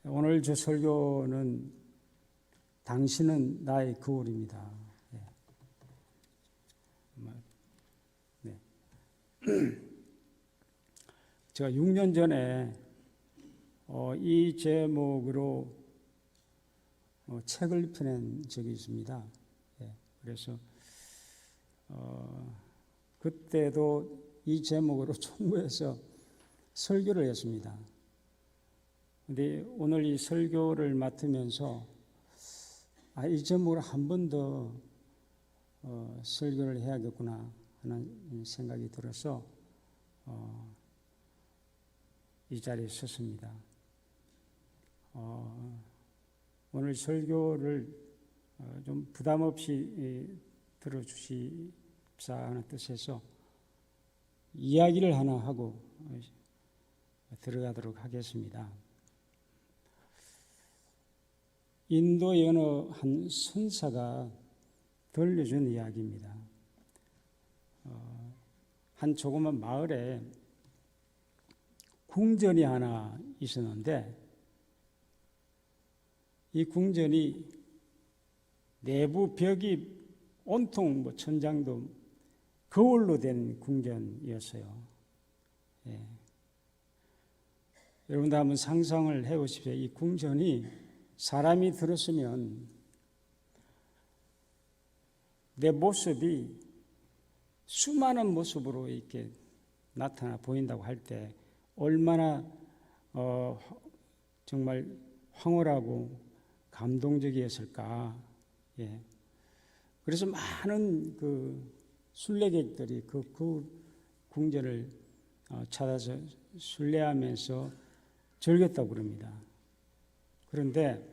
오늘 주 설교는 당신은 나의 거울입니다. 네. 제가 6년 전에 이 제목으로 책을 펴낸 적이 있습니다. 그래서 그때도 이 제목으로 총무해서 설교를 했습니다. 그런데 오늘 이 설교를 맡으면서 이 제목으로 한 번 더 설교를 해야겠구나 하는 생각이 들어서 이 자리에 섰습니다. 오늘 설교를 좀 부담 없이 들어주십사 하는 뜻에서 이야기를 하나 하고 들어가도록 하겠습니다. 인도의 어느 한 선사가 들려준 이야기입니다. 한 조그만 마을에 궁전이 하나 있었는데 이 궁전이 내부 벽이 온통 천장도 거울로 된 궁전이었어요. 여러분도 한번 상상을 해보십시오. 이 궁전이 사람이 들었으면 내 모습이 수많은 모습으로 이렇게 나타나 보인다고 할 때 얼마나 정말 황홀하고 감동적이었을까. 그래서 많은 그 순례객들이 그 궁전을 찾아서 순례하면서 즐겼다고 그럽니다. 그런데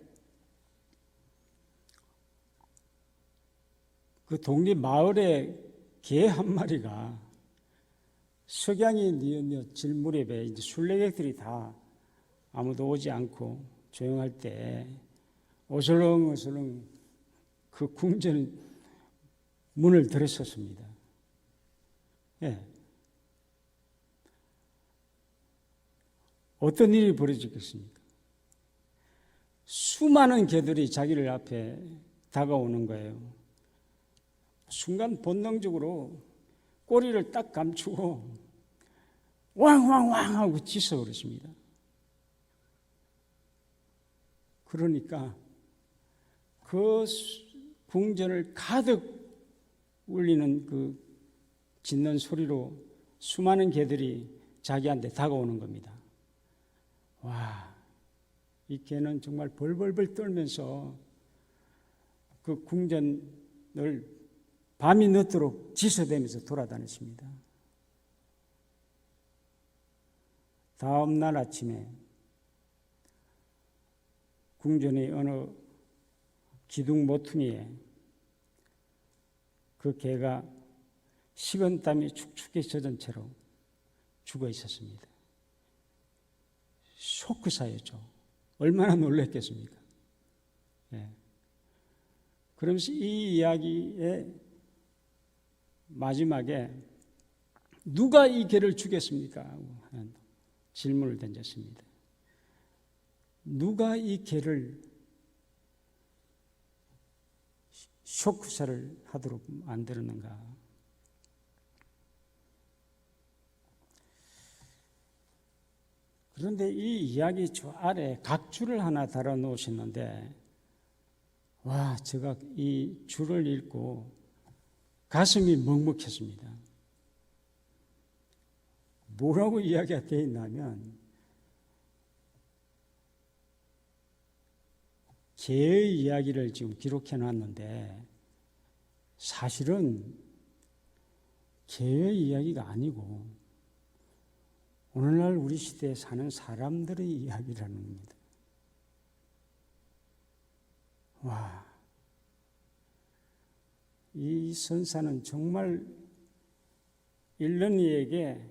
그 동네 마을에 개 한 마리가 석양이 뉘어 질 무렵에 이제 순례객들이 다 아무도 오지 않고 조용할 때 어슬렁어슬렁 그 궁전 문을 들었었습니다. 어떤 일이 벌어지겠습니까? 수많은 개들이 자기를 앞에 다가오는 거예요. 순간 본능적으로 꼬리를 딱 감추고 왕왕왕 하고 짖어 그랬습니다. 그러니까 그 궁전을 가득 울리는 그 짖는 소리로 수많은 개들이 자기한테 다가오는 겁니다. 와, 이 개는 정말 벌벌벌 떨면서 그 궁전을 밤이 늦도록 짖어대면서 돌아다녔습니다. 다음 날 아침에 궁전의 어느 기둥 모퉁이에 그 개가 식은땀이 축축히 젖은 채로 죽어 있었습니다. 쇼크사였죠. 얼마나 놀랐겠습니까? 그러면서 이 이야기의 마지막에 누가 이 개를 죽였습니까? 하는 질문을 던졌습니다. 누가 이 개를 쇼크사를 하도록 만들었는가? 그런데 이 이야기 저 아래 각주를 하나 달아 놓으셨는데, 와, 제가 이 줄을 읽고 가슴이 먹먹했습니다. 뭐라고 이야기가 되어 있냐면, 개의 이야기를 지금 기록해 놨는데, 사실은 개의 이야기가 아니고, 오늘날 우리 시대에 사는 사람들의 이야기라는 겁니다. 와, 이 선사는 정말 일른이에게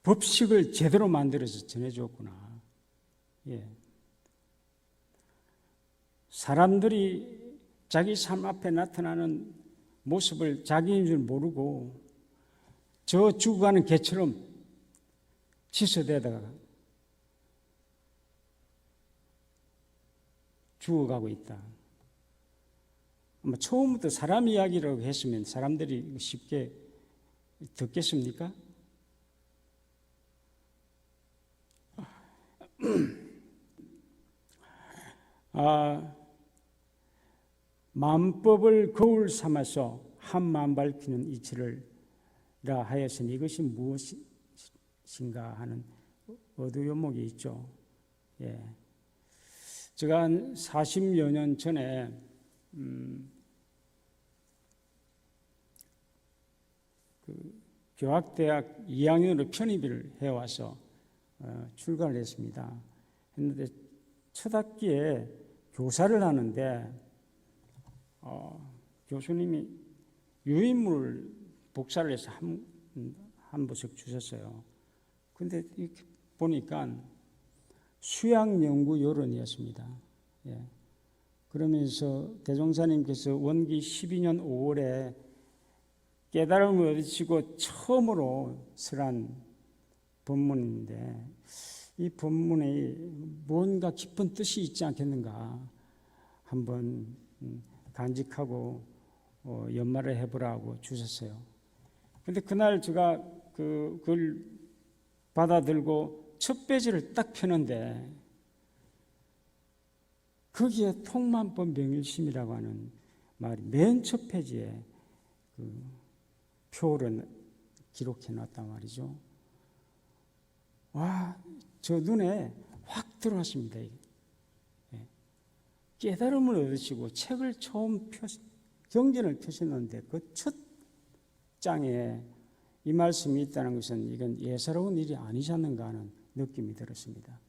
법식을 제대로 만들어서 전해줬구나. 사람들이 자기 삶 앞에 나타나는 모습을 자기인 줄 모르고 저 죽어가는 개처럼 짖어대다가 죽어가고 있다. 처음부터 사람 이야기라고 했으면 사람들이 쉽게 듣겠습니까? 만법을 거울 삼아서 한마음 밝히는 이치를라 하였으니 이것이 무엇인가 하는 어두연목이 있죠. 예. 제가 한 40여 년 전에 교학대학 2학년으로 편입을 해와서 출가를 했습니다. 했는데 첫 학기에 교사를 하는데 교수님이 유인물 복사를 해서 한 부석 주셨어요. 근데 이렇게 보니까 수양연구요론이었습니다. 예. 그러면서 대종사님께서 원기 12년 5월에 깨달음을 얻으시고 처음으로 설한 본문인데 이 본문에 뭔가 깊은 뜻이 있지 않겠는가 한번 간직하고 연말을 해보라고 주셨어요. 그런데 그날 제가 그걸 받아들고 첫 페이지를 딱 펴는데 거기에 통만법 명일심이라고 하는 말이 맨 첫 페이지에 표를 기록해 놨단 말이죠. 와, 저 눈에 확 들어왔습니다. 깨달음을 얻으시고 책을 처음 경전을 펴셨는데 그 첫 장에 이 말씀이 있다는 것은 이건 예사로운 일이 아니지 않는가 하는 느낌이 들었습니다.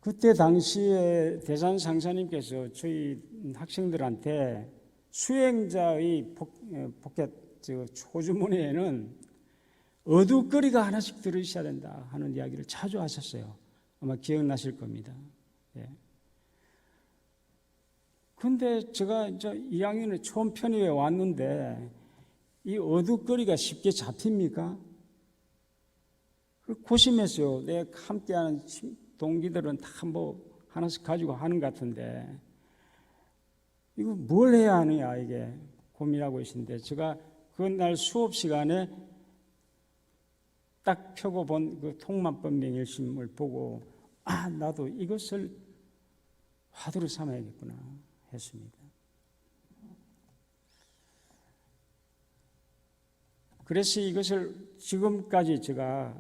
그때 당시에 대산 상사님께서 저희 학생들한테 수행자의 포켓 초주머니에는 어두거리가 하나씩 들어있어야 된다 하는 이야기를 자주 하셨어요. 아마 기억나실 겁니다. 예. 근데 제가 이제 2학년에 처음 편입해 왔는데 이 어두거리가 쉽게 잡힙니까? 고심했어요. 내 함께하는 동기들은 다 뭐 하나씩 가지고 하는 것 같은데 이거 뭘 해야 하느냐 이게 고민하고 있는데 제가 그날 수업 시간에 딱 펴고 본 그 통만법 명일심을 보고 나도 이것을 화두로 삼아야겠구나 했습니다. 그래서 이것을 지금까지 제가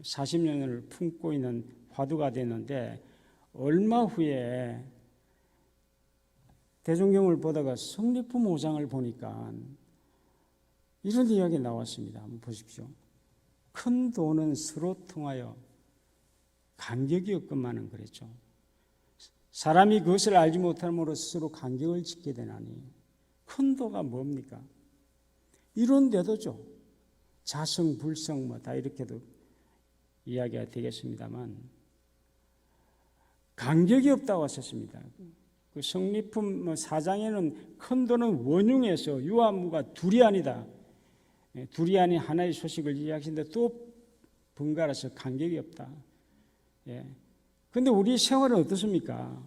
40년을 품고 있는 화두가 됐는데 얼마 후에 대종경을 보다가 성리품 5장을 보니까 이런 이야기 나왔습니다. 한번 보십시오. 큰 도는 서로 통하여 간격이 없건만은 그랬죠. 사람이 그것을 알지 못함으로 서로 간격을 짓게 되나니 큰 도가 뭡니까? 이런데도죠. 자성, 불성 뭐 다 이렇게도 이야기가 되겠습니다만 간격이 없다고 하셨습니다. 그 성리품 4장에는 큰 도는 원흉에서 유아무가 둘이 아니다. 둘이 아닌 하나의 소식을 이야기하시는데 또 번갈아서 간격이 없다. 그런데 우리 생활은 어떻습니까?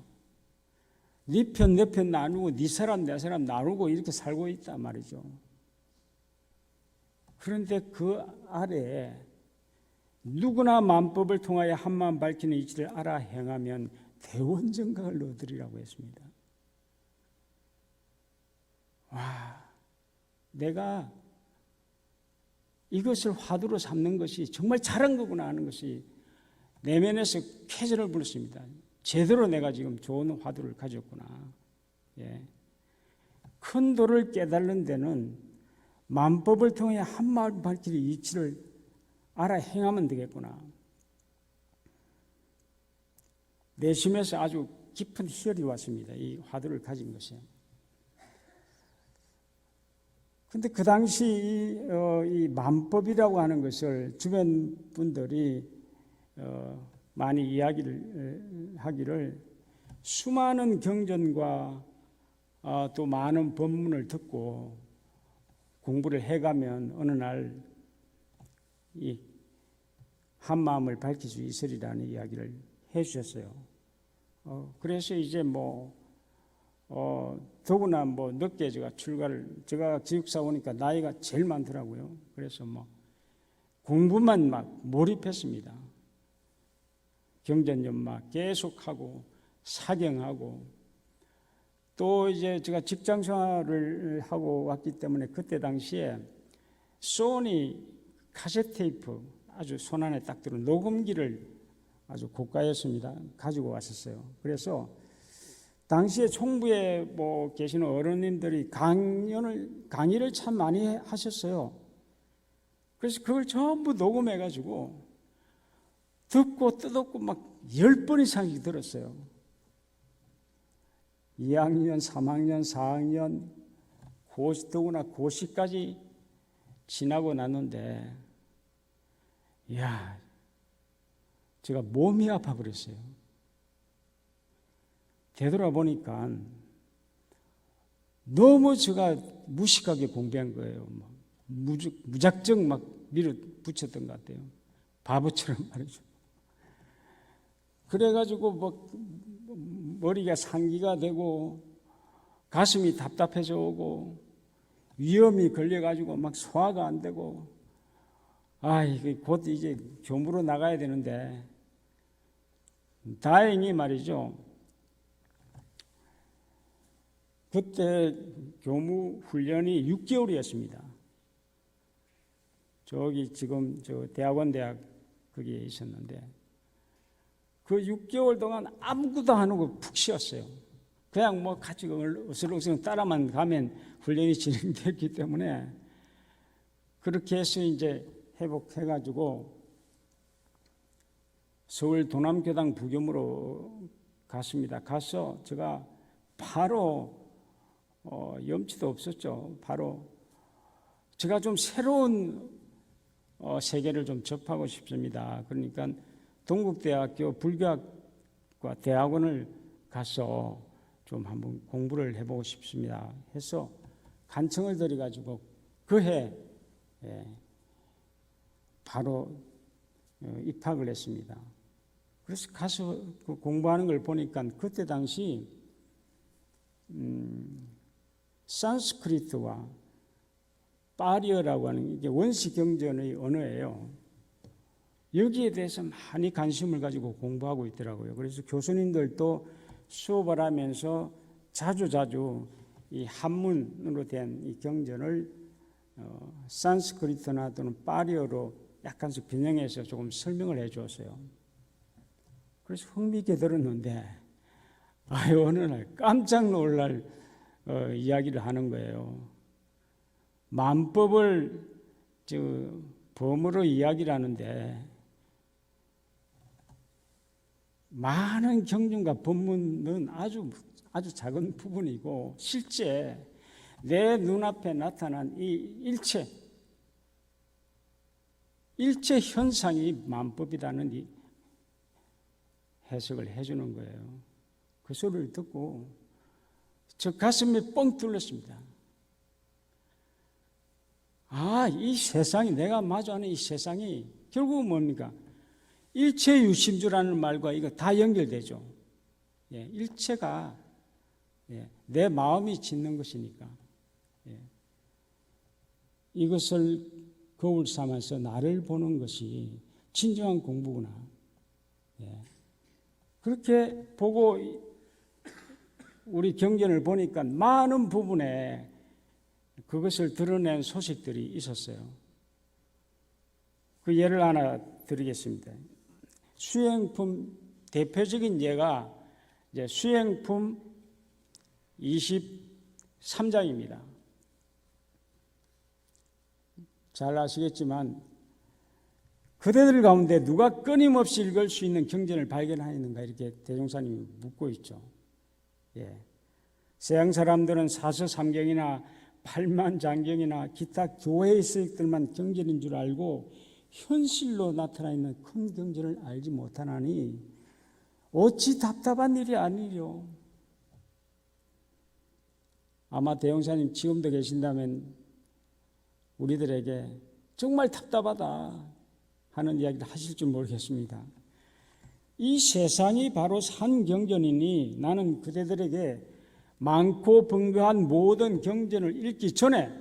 네 편 내 편 나누고 네 사람 내 사람 나누고 이렇게 살고 있단 말이죠. 그런데 그 아래에 누구나 만법을 통하여 한마음 밝히는 이치를 알아 행하면 대원정각을 얻으리라고 했습니다. 와, 내가 이것을 화두로 삼는 것이 정말 잘한 거구나 하는 것이 내면에서 쾌재를 불렀습니다. 제대로 내가 지금 좋은 화두를 가졌구나. 큰 도를 깨달는 데는 만법을 통해 한마음 밝히는 이치를 알아 행하면 되겠구나. 내심에서 아주 깊은 희열이 왔습니다. 이 화두를 가진 것이. 그런데 그 당시 이 만법이라고 하는 것을 주변 분들이 많이 이야기를 하기를 수많은 경전과 또 많은 법문을 듣고 공부를 해가면 어느 날 이 한마음을 밝힐 수 있으리라는 이야기를 해주셨어요. 그래서 이제 더구나 늦게 제가 기숙사 오니까 나이가 제일 많더라고요. 그래서 공부만 막 몰입했습니다. 경전좀 막 계속하고 사경하고, 또 이제 제가 직장 생활을 하고 왔기 때문에 그때 당시에 소니 카세트 테이프, 아주 손안에 딱 들은 녹음기를 아주 고가였습니다. 가지고 왔었어요. 그래서 당시에 총부에 계시는 어른님들이 강의를 참 많이 하셨어요. 그래서 그걸 전부 녹음해가지고 듣고 뜯었고 막 10번 이상씩 들었어요. 2학년, 3학년, 4학년, 더구나 고시까지 지나고 났는데, 이야, 제가 몸이 아파 버렸어요. 되돌아보니까 너무 제가 무식하게 공부한 거예요. 무작정 막 밀어붙였던 것 같아요. 바보처럼 말이죠. 그래가지고 머리가 상기가 되고 가슴이 답답해져 오고 위염이 걸려가지고 막 소화가 안 되고, 곧 이제 교무로 나가야 되는데, 다행히 말이죠, 그때 교무 훈련이 6개월이었습니다. 저기 지금 대학원 거기에 있었는데, 그 6개월 동안 아무것도 안 하고 푹 쉬었어요. 그냥 같이 어슬렁슬렁 따라만 가면 훈련이 진행됐기 때문에, 그렇게 해서 이제 회복해가지고 서울 도남교당 부교무로 갔습니다. 가서 제가 바로 염치도 없었죠. 바로 제가 좀 새로운 세계를 좀 접하고 싶습니다. 그러니까 동국대학교 불교학과 대학원을 가서 좀 한번 공부를 해보고 싶습니다 해서 간청을 드려가지고 그해 바로 입학을 했습니다. 그래서 가서 공부하는 걸 보니까 그때 당시 산스크리트와 파리어라고 하는 이게 원시 경전의 언어예요. 여기에 대해서 많이 관심을 가지고 공부하고 있더라고요. 그래서 교수님들도 수업을 하면서 자주 이 한문으로 된 이 경전을 산스크리트나 또는 파리어로 약간씩 변형해서 조금 설명을 해 주었어요. 그래서 흥미있게 들었는데, 어느 날 깜짝 놀랄 이야기를 하는 거예요. 만법을 범어로 이야기를 하는데, 많은 경전과 법문은 아주 작은 부분이고, 실제 내 눈앞에 나타난 이 일체 현상이 만법이라는 이 해석을 해주는 거예요. 그 소리를 듣고 저 가슴이 뻥 뚫렸습니다. 이 세상이, 내가 마주하는 이 세상이 결국은 뭡니까? 일체 유심주라는 말과 이거 다 연결되죠. 일체가 내 마음이 짓는 것이니까 이것을 거울 삼아서 나를 보는 것이 진정한 공부구나. 그렇게 보고 우리 경전을 보니까 많은 부분에 그것을 드러낸 소식들이 있었어요. 그 예를 하나 드리겠습니다. 수행품 대표적인 예가 이제 수행품 23장입니다. 잘 아시겠지만 그대들 가운데 누가 끊임없이 읽을 수 있는 경전을 발견하였는가, 이렇게 대종사님이 묻고 있죠. 서양 사람들은 사서삼경이나 팔만장경이나 기타 교회의 서식들만 경전인 줄 알고 현실로 나타나 있는 큰 경전을 알지 못하나니 어찌 답답한 일이 아니려. 아마 대종사님 지금도 계신다면 우리들에게 정말 답답하다 하는 이야기를 하실 줄 모르겠습니다. 이 세상이 바로 산 경전이니 나는 그대들에게 많고 번거한 모든 경전을 읽기 전에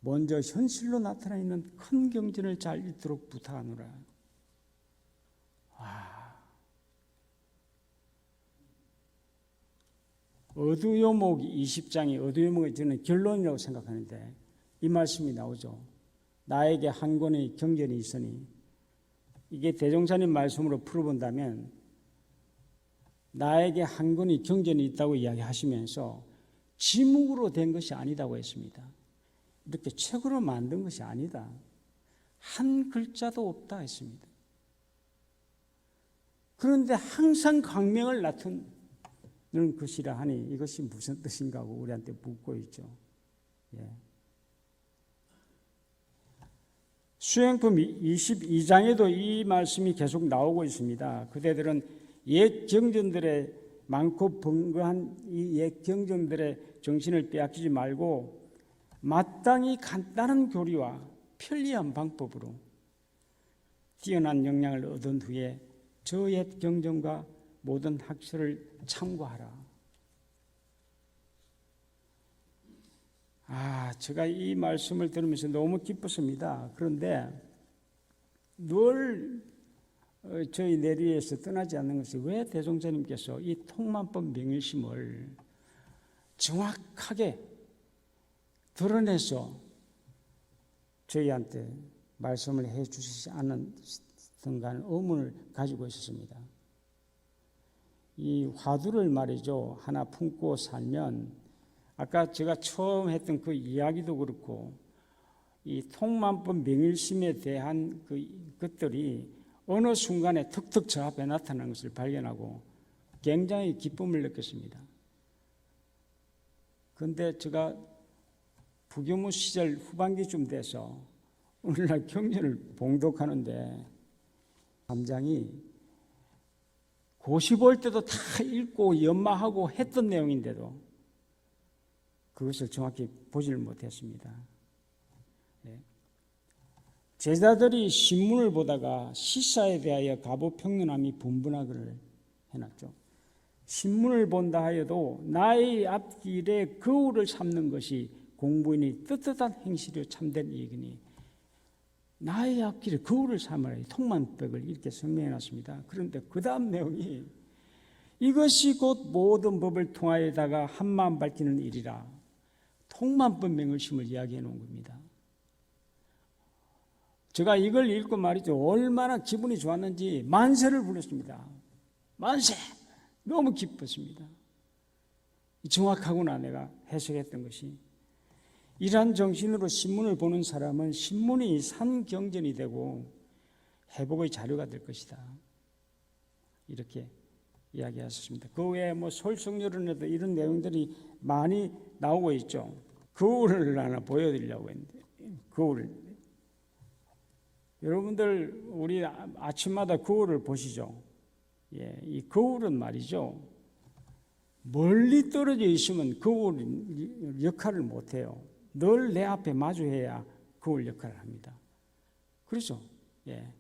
먼저 현실로 나타나 있는 큰 경전을 잘 읽도록 부탁하노라. 어두요목 20장이 어두요목이 저는 결론이라고 생각하는데 이 말씀이 나오죠. 나에게 한 권의 경전이 있으니, 이게 대종사님 말씀으로 풀어본다면 나에게 한 권의 경전이 있다고 이야기하시면서 지묵으로 된 것이 아니다고 했습니다. 이렇게 책으로 만든 것이 아니다. 한 글자도 없다 했습니다. 그런데 항상 광명을 나타내는 것이라 하니 이것이 무슨 뜻인가 하고 우리한테 묻고 있죠. 예. 수행품 22장에도 이 말씀이 계속 나오고 있습니다. 그대들은 옛 경전들의 많고 번거한 이 옛 경전들의 정신을 빼앗기지 말고 마땅히 간단한 교리와 편리한 방법으로 뛰어난 역량을 얻은 후에 저 옛 경전과 모든 학설을 참고하라. 제가 이 말씀을 들으면서 너무 기뻤습니다. 그런데 늘 저희 내리에서 떠나지 않는 것이 왜 대종사님께서 이 통만법 명일심을 정확하게 드러내서 저희한테 말씀을 해 주시지 않았던가 하는 의문을 가지고 있었습니다. 이 화두를 말이죠, 하나 품고 살면 아까 제가 처음 했던 그 이야기도 그렇고 이 통만법 명일심에 대한 것들이 어느 순간에 툭툭 저 앞에 나타나는 것을 발견하고 굉장히 기쁨을 느꼈습니다. 그런데 제가 부교무 시절 후반기쯤 돼서 오늘날 경전을 봉독하는데 감장이 고시 볼 때도 다 읽고 연마하고 했던 내용인데도 그것을 정확히 보지를 못했습니다. 제자들이 신문을 보다가 시사에 대하여 가부평론함이 분분하기를 해놨죠. 신문을 본다 하여도 나의 앞길에 거울을 삼는 것이 공부인이 떳떳한 행실이요 참된 이익이니 나의 앞길에 거울을 삼으라. 통만법을 이렇게 설명해놨습니다. 그런데 그 다음 내용이 이것이 곧 모든 법을 통하여다가 한마음 밝히는 일이라. 통만법 명일심을 이야기해 놓은 겁니다. 제가 이걸 읽고 말이죠, 얼마나 기분이 좋았는지 만세를 불렀습니다. 만세! 너무 기뻤습니다. 정확하구나 내가 해석했던 것이. 이러한 정신으로 신문을 보는 사람은 신문이 산경전이 되고 회복의 자료가 될 것이다. 이렇게 이야기하셨습니다. 그 외에 솔성요론에도 이런 내용들이 많이 나오고 있죠. 거울을 하나 보여드리려고 했는데, 거울. 여러분들 우리 아침마다 거울을 보시죠. 예, 이 거울은 말이죠, 멀리 떨어져 있으면 거울 역할을 못해요. 늘 내 앞에 마주해야 거울 역할을 합니다. 그렇죠? 예.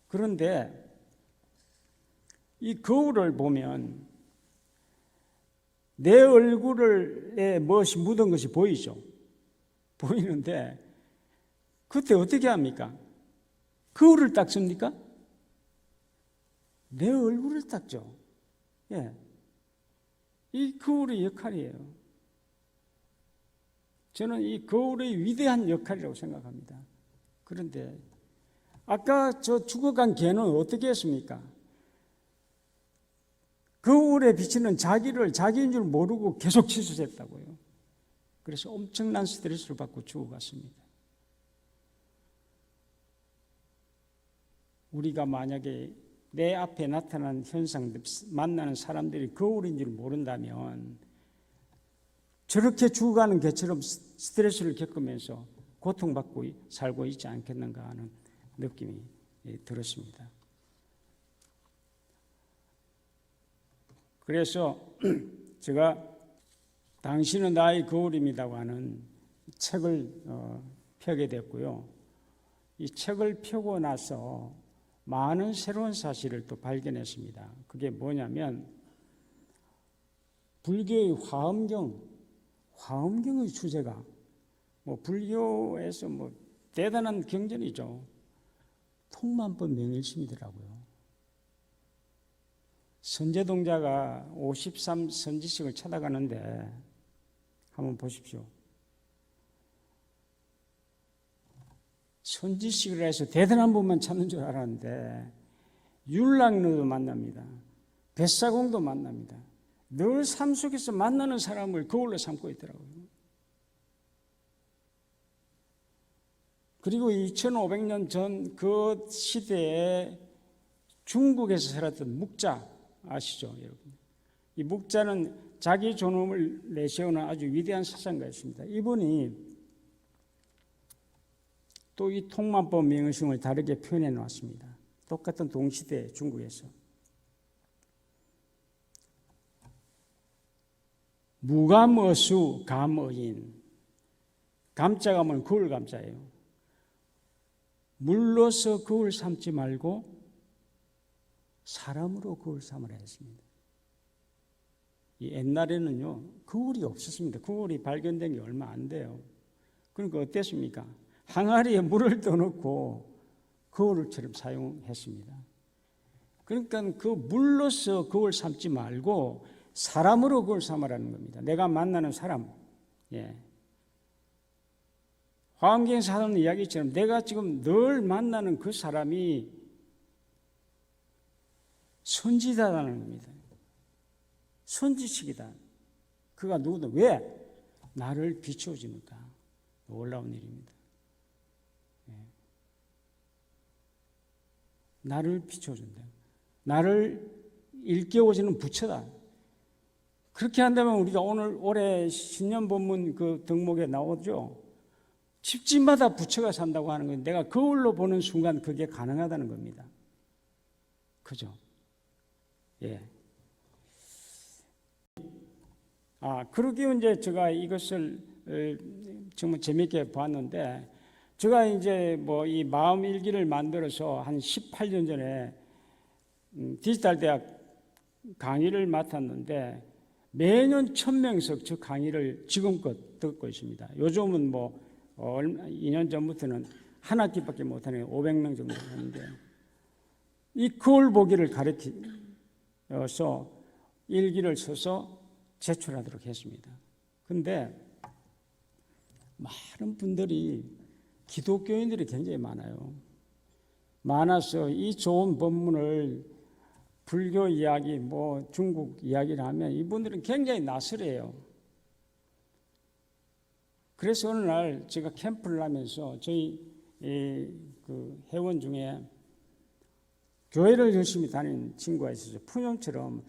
그런데 이 거울을 보면 내 얼굴에 무엇이 묻은 것이 보이죠? 보이는데 그때 어떻게 합니까? 거울을 닦습니까? 내 얼굴을 닦죠. 예. 이 거울의 역할이에요. 저는 이 거울의 위대한 역할이라고 생각합니다. 그런데 아까 저 죽어간 개는 어떻게 했습니까? 거울에 비치는 자기를 자기인 줄 모르고 계속 치솟했다고요. 그래서 엄청난 스트레스를 받고 죽어갔습니다. 우리가 만약에 내 앞에 나타난 현상들, 만나는 사람들이 거울인 줄 모른다면 저렇게 죽어가는 개처럼 스트레스를 겪으면서 고통받고 살고 있지 않겠는가 하는 느낌이 들었습니다. 그래서 제가 당신은 나의 거울입니다고 하는 책을 펴게 됐고요. 이 책을 펴고 나서 많은 새로운 사실을 또 발견했습니다. 그게 뭐냐면 불교의 화엄경의 주제가 불교에서 대단한 경전이죠. 통만법 명일심이더라고요. 선제동자가 53 선지식을 찾아가는데 한번 보십시오. 선지식을 해서 대단한 분만 찾는 줄 알았는데 율락로도 만납니다. 뱃사공도 만납니다. 늘 삶 속에서 만나는 사람을 거울로 삼고 있더라고요. 그리고 2500년 전 그 시대에 중국에서 살았던 묵자 아시죠, 여러분? 이 묵자는 자기 존엄을 내세우는 아주 위대한 사상가였습니다. 이분이 또 이 통만법 명의심을 다르게 표현해 놓았습니다. 똑같은 동시대 중국에서. 무감어수 감어인. 감자가 뭐는 거울 감자예요. 물로서 거울 삼지 말고 사람으로 거울 삼으라 했습니다. 이 옛날에는요, 거울이 없었습니다. 거울이 발견된 게 얼마 안 돼요. 그러니까 어땠습니까? 항아리에 물을 떠놓고 거울처럼 사용했습니다. 그러니까 그 물로서 거울 삼지 말고 사람으로 거울 삼으라는 겁니다. 내가 만나는 사람. 화엄경에서 하는 이야기처럼 내가 지금 늘 만나는 그 사람이 선지자라는 겁니다. 선지식이다. 그가 누구든 왜? 나를 비춰주니까. 놀라운 일입니다. 나를 비춰준다. 나를 일깨워주는 부처다. 그렇게 한다면 우리가 올해 신년 본문 그 덕목에 나오죠. 집집마다 부처가 산다고 하는 건 내가 거울로 보는 순간 그게 가능하다는 겁니다. 그죠? 그러기에 이제 제가 이것을 정말 재미있게 봤는데, 제가 이제 이 마음 일기를 만들어서 한 18년 전에 디지털 대학 강의를 맡았는데 매년 1000명씩 저 강의를 지금껏 듣고 있습니다. 요즘은 2년 전부터는 한 학기밖에 못하는 500명 정도 하는데, 이 거울 보기를 가르쳐서 일기를 써서 제출하도록 했습니다. 그런데 많은 분들이 기독교인들이 굉장히 많아서 이 좋은 본문을 불교 이야기, 중국 이야기를 하면 이분들은 굉장히 낯설어요. 그래서 어느 날 제가 캠프를 하면서 저희 그 회원 중에 교회를 열심히 다니는 친구가 있어서 푸념처럼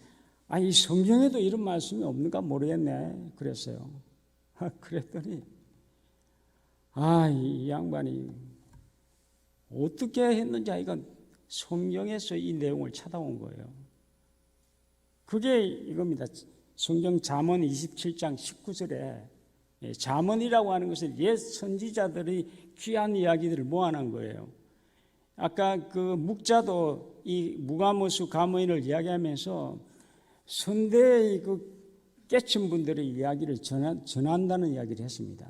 이 성경에도 이런 말씀이 없는가 모르겠네 그랬어요. 그랬더니 이 양반이 어떻게 했는지 이건 성경에서 이 내용을 찾아온 거예요. 그게 이겁니다. 성경 잠언 27장 19절에 잠언이라고 하는 것은 옛 선지자들이 귀한 이야기들을 모아놓은 거예요. 아까 그 묵자도 이 무가모수 가모인을 이야기하면서 선대의 그 깨친 분들의 이야기를 전한다는 이야기를 했습니다.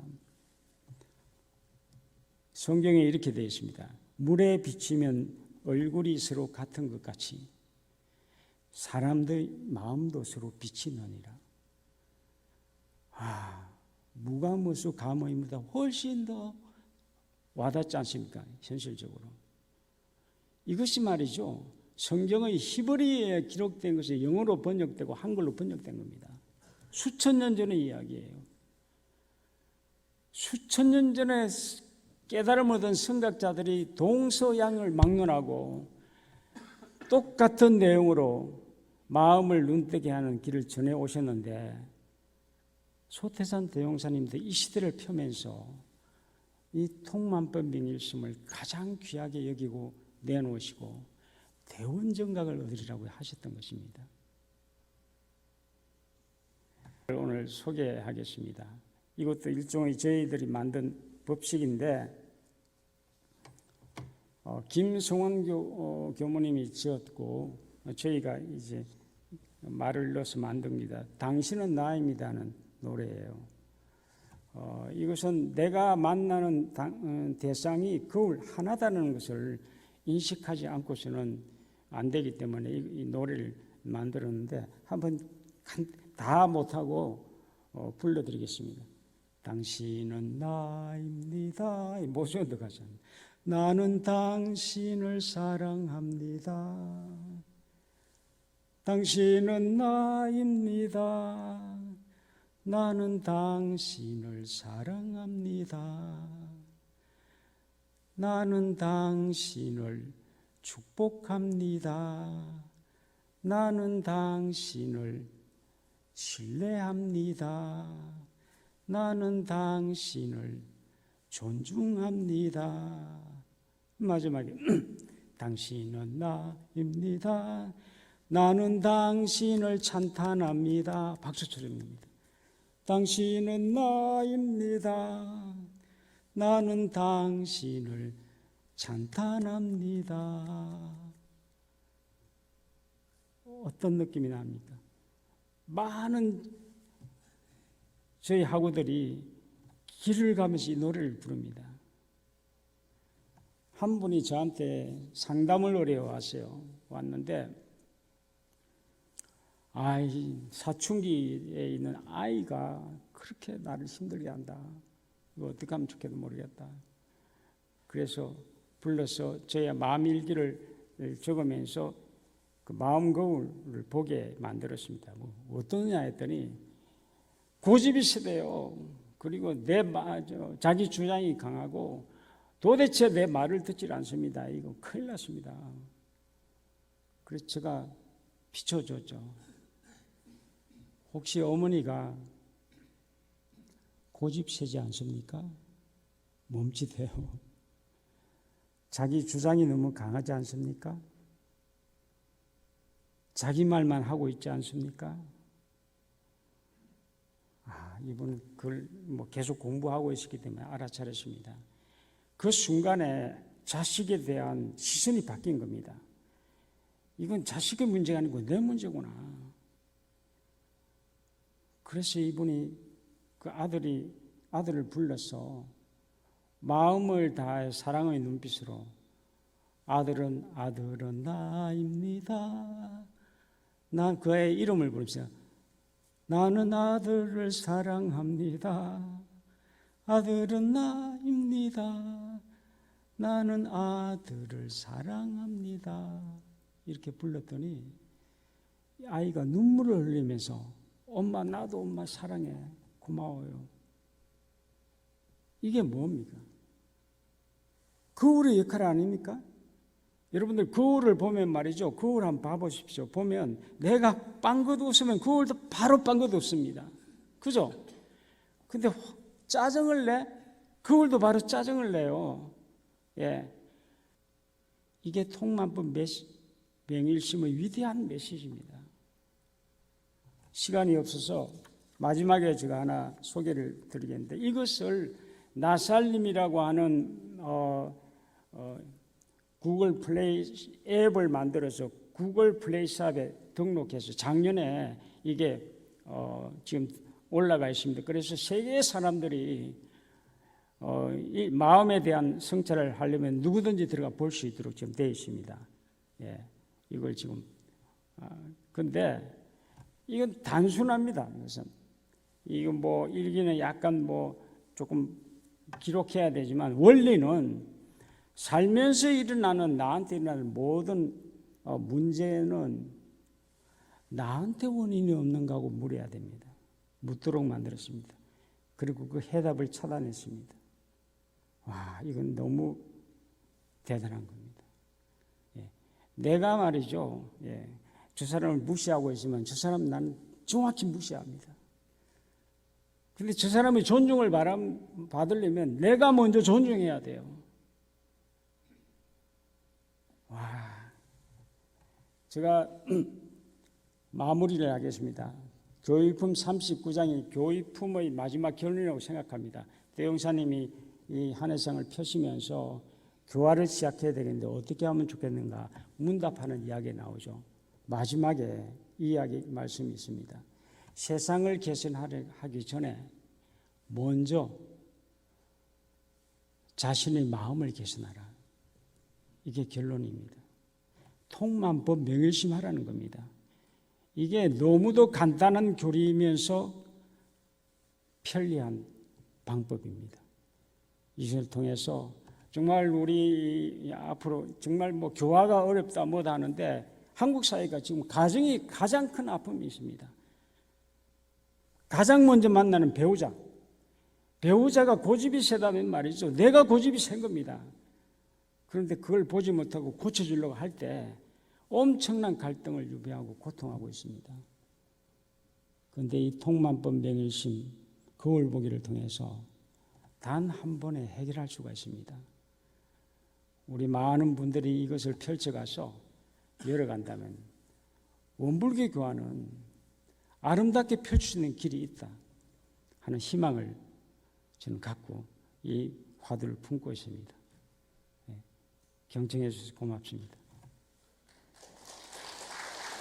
성경에 이렇게 되어 있습니다. 물에 비치면 얼굴이 서로 같은 것 같이 사람들의 마음도 서로 빛이 나니라. 무가모수 가모인보다 훨씬 더 와닿지 않습니까? 현실적으로. 이것이 말이죠. 성경의 히브리어에 기록된 것이 영어로 번역되고 한글로 번역된 겁니다. 수천 년 전의 이야기예요. 수천 년 전에 깨달음 얻은 선각자들이 동서양을 막론하고 똑같은 내용으로 마음을 눈뜨게 하는 길을 전해 오셨는데, 소태산 대용사님도 이 시대를 펴면서 이 통만법 명일심을 가장 귀하게 여기고 내놓으시고 대원정각을 얻으리라고 하셨던 것입니다. 오늘 소개하겠습니다. 이것도 일종의 저희들이 만든 법식인데 김성원 교무님이 지었고 저희가 이제 말을 넣어서 만듭니다. 당신은 나입니다는 노래예요. 이것은 내가 만나는 대상이 거울 하나다는 것을 인식하지 않고서는 안 되기 때문에 이 노래를 만들었는데 한번 다 못하고 불러드리겠습니다. 당신은 나입니다. 모션도 가잖아요. 나는 당신을 사랑합니다. 당신은 나입니다. 나는 당신을 사랑합니다. 나는 당신을 축복합니다. 나는 당신을 신뢰합니다. 나는 당신을 존중합니다. 마지막에 당신은 나입니다. 나는 당신을 찬탄합니다. 박수 쳐줍니다. 당신은 나입니다. 나는 당신을 찬탄합니다. 어떤 느낌이 납니까? 많은 저희 학우들이 길을 가면서 이 노래를 부릅니다. 한 분이 저한테 상담을 노래해 왔는데 사춘기에 있는 아이가 그렇게 나를 힘들게 한다. 이거 어떻게 하면 좋겠도 모르겠다. 그래서 불러서 저의 마음일기를 적으면서 그 마음 거울을 보게 만들었습니다. 어떠냐 했더니 고집이 세대요. 그리고 자기 주장이 강하고 도대체 내 말을 듣질 않습니다. 이거 큰일 났습니다. 그래서 제가 비춰줬죠. 혹시 어머니가 고집 세지 않습니까? 멈칫해요. 자기 주장이 너무 강하지 않습니까? 자기 말만 하고 있지 않습니까? 이분은 그걸 계속 공부하고 있었기 때문에 알아차렸습니다. 그 순간에 자식에 대한 시선이 바뀐 겁니다. 이건 자식의 문제가 아니고 내 문제구나. 그래서 이분이 그 아들을 불러서 마음을 다해 사랑의 눈빛으로 아들은 나입니다. 난 그의 이름을 부르면서 나는 아들을 사랑합니다. 아들은 나입니다. 나는 아들을 사랑합니다. 이렇게 불렀더니 아이가 눈물을 흘리면서 엄마 나도 엄마 사랑해. 고마워요. 이게 뭡니까? 거울의 역할 아닙니까? 여러분들 거울을 보면 말이죠. 거울 한번 봐보십시오. 보면 내가 빵긋 웃으면 거울도 바로 빵긋 웃습니다. 그죠? 근데 짜증을 내? 거울도 바로 짜증을 내요. 예. 이게 통만법 명일심의 위대한 메시지입니다. 시간이 없어서 마지막에 제가 하나 소개를 드리겠는데 이것을 나살림이라고 하는 구글 플레이 앱을 만들어서 구글 플레이 샵에 등록해서 작년에 이게 지금 올라가 있습니다. 그래서 세계 사람들이 이 마음에 대한 성찰을 하려면 누구든지 들어가 볼 수 있도록 지금 되어 있습니다. 예, 이걸 지금 근데 이건 단순합니다. 그래서 이건 일기는 약간 조금 기록해야 되지만 원리는 살면서 일어나는 나한테 일어나는 모든 문제는 나한테 원인이 없는가 하고 물어야 됩니다. 묻도록 만들었습니다. 그리고 그 해답을 찾아냈습니다. 와, 이건 너무 대단한 겁니다. 예. 내가 말이죠. 예. 저 사람을 무시하고 있으면 저 사람 난 정확히 무시합니다. 근데 저 사람의 존중을 받으려면 내가 먼저 존중해야 돼요. 와, 제가 마무리를 하겠습니다. 교육품 39장이 교육품의 마지막 결론이라고 생각합니다. 대용사님이 이 한해상을 펴시면서 교화를 시작해야 되겠는데 어떻게 하면 좋겠는가 문답하는 이야기 나오죠. 마지막에 이 이야기 말씀이 있습니다. 세상을 개선하기 전에 먼저 자신의 마음을 개선하라. 이게 결론입니다. 통만법 명일심하라는 겁니다. 이게 너무도 간단한 교리이면서 편리한 방법입니다. 이것을 통해서 정말 우리 앞으로 정말 뭐 교화가 어렵다 뭐다 하는데 한국 사회가 지금 가정이 가장 큰 아픔이 있습니다. 가장 먼저 만나는 배우자. 배우자가 고집이 세다면 말이죠. 내가 고집이 센 겁니다. 그런데 그걸 보지 못하고 고쳐주려고 할 때 엄청난 갈등을 유발하고 고통하고 있습니다. 그런데 이 통만법 명일심 거울 보기를 통해서 단 한 번에 해결할 수가 있습니다. 우리 많은 분들이 이것을 펼쳐가서 열어간다면 원불교 교화는 아름답게 펼칠 수 있는 길이 있다 하는 희망을 저는 갖고 이 화두를 품고 있습니다. 경청해 주셔서 고맙습니다.